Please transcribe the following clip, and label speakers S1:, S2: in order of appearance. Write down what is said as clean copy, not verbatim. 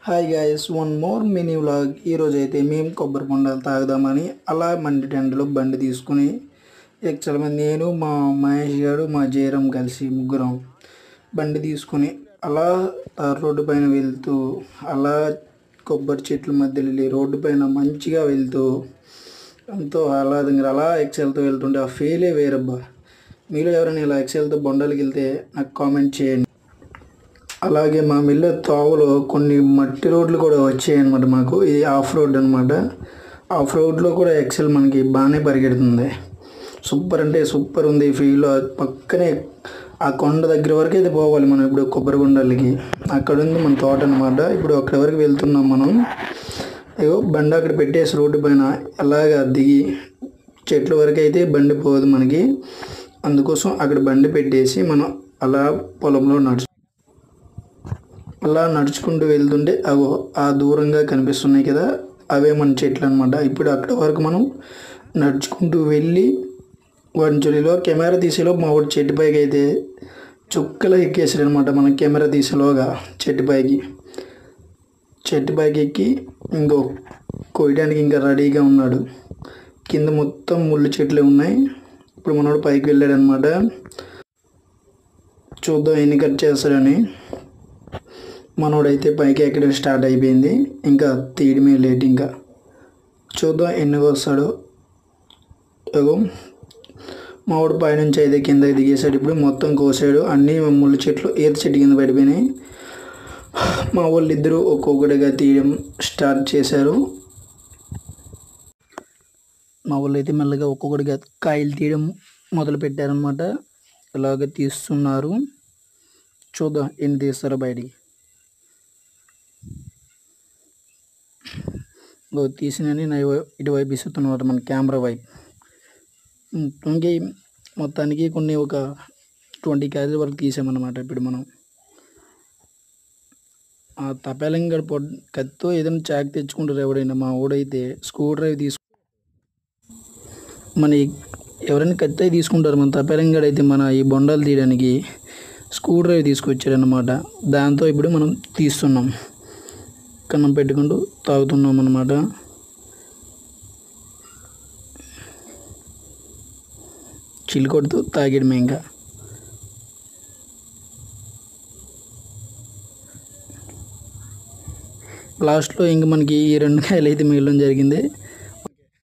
S1: Hi guys, one more mini vlog. ఈరోజు అయితే మేము కొబ్బరి బొండాలు తాగుదామని అలా మండి టెండలో బండి తీసుకుని యాక్చువల్గా నేను మా మహేష్ గారు మా జయరాం కలిసి ముగ్గురం బండి తీసుకుని అలా రోడ్డు పైన వెళ్తూ అలా కొబ్బరి చెట్ల మధ్యలో వెళ్ళి రోడ్డు పైన మంచిగా వెళ్తూ ఎంతో ఆహ్లాదంగా అలా ఎక్సెల్తో వెళ్తుంటే ఆ ఫీలే వేరబ్బా. మీలో ఎవరైనా ఇలా ఎక్సెల్తో బొండాలకి వెళ్తే నాకు కామెంట్ చేయండి. అలాగే మా మిల్ల తావులో కొన్ని మట్టి రోడ్లు కూడా వచ్చాయన్నమాట. మాకు ఇది ఆఫ్ రోడ్ అనమాట. ఆఫ్ రోడ్లో కూడా ఎక్సెల్ మనకి బాగానే పరిగెడుతుంది. సూపర్ అంటే సూపర్ ఉంది ఫీల్. పక్కనే ఆ కొండ దగ్గర వరకు అయితే పోవాలి మనం. ఇప్పుడు కొబ్బరి బొండాలకి అక్కడ ఉంది మన తోట అనమాట. ఇప్పుడు అక్కడి వరకు వెళ్తున్నాం మనం. అయ్యో బండి అక్కడ పెట్టేసి రోడ్డు పైన అలాగా దిగి చెట్ల వరకు అయితే బండి పోదు మనకి. అందుకోసం అక్కడ బండి పెట్టేసి మనం అలా పొలంలో అలా నడుచుకుంటూ వెళ్తుంటే అగో ఆ దూరంగా కనిపిస్తున్నాయి కదా, అవే మన చెట్లు అనమాట. ఇప్పుడు అక్కడ వరకు మనం నడుచుకుంటూ వెళ్ళి వంచులిలో కెమెరా తీసేలో మా వాడు చెట్టు పైకి అయితే చుక్కలు ఎక్కేసాడు అనమాట. మనం కెమెరా తీసేలోగా చెట్టు పైకి ఎక్కి ఇంకో కోయడానికి ఇంకా రెడీగా ఉన్నాడు. కింద మొత్తం ముళ్ళు చెట్లే ఉన్నాయి. ఇప్పుడు మనోడు పైకి వెళ్ళాడు అనమాట. చూద్దాం ఎన్ని కట్ చేస్తాడని. మనోడైతే పైకి ఎక్కడం స్టార్ట్ అయిపోయింది. ఇంకా తీయడమే లేట్. ఇంకా చూద్దాం ఎన్ని వస్తాడో. మావాడు పైనుంచి అయితే కిందకి దిగేసాడు. ఇప్పుడు మొత్తం కోసాడు. అన్నీ ముళ్ళు చెట్లు ఈత చెట్టు కింద పడిపోయినాయి. మా వాళ్ళు ఇద్దరు ఒక్కొక్కటిగా తీయడం స్టార్ట్ చేశారు. మా వాళ్ళు అయితే మెల్లగా ఒక్కొక్కటిగా కాయలు తీయడం మొదలు పెట్టారనమాట. ఇలాగ తీస్తున్నారు. చూద్దాం ఎన్ని తీస్తారో బయటికి. తీసినని నా ఇటువైపు ఇస్తున్నమాట, మన కెమెరా వైపు. ఇంకే మొత్తానికి కొన్ని ఒక 20 కాయల వరకు తీసామన్నమాట. ఇప్పుడు మనం ఆ తపాలంగా కత్తితో ఏదైనా చాక్ తెచ్చుకుంటారు ఎవడైనా. మా ఊడైతే స్క్రూ డ్రైవ్ మన ఎవరైనా కత్తి తీసుకుంటారు. మన తపాలంగాడు అయితే మన ఈ బొండాలు తీయడానికి స్క్రూ డ్రైవ్ తీసుకొచ్చాడు అన్నమాట. దాంతో ఇప్పుడు మనం తీస్తున్నాం. కన్నం పెట్టుకుంటూ తాగుతున్నాం అన్నమాట. చిల్లు కొడుతూ తాగడమే. ఇంకా లాస్ట్లో ఇంక మనకి ఈ 2 కాయలు అయితే మిగలడం జరిగింది.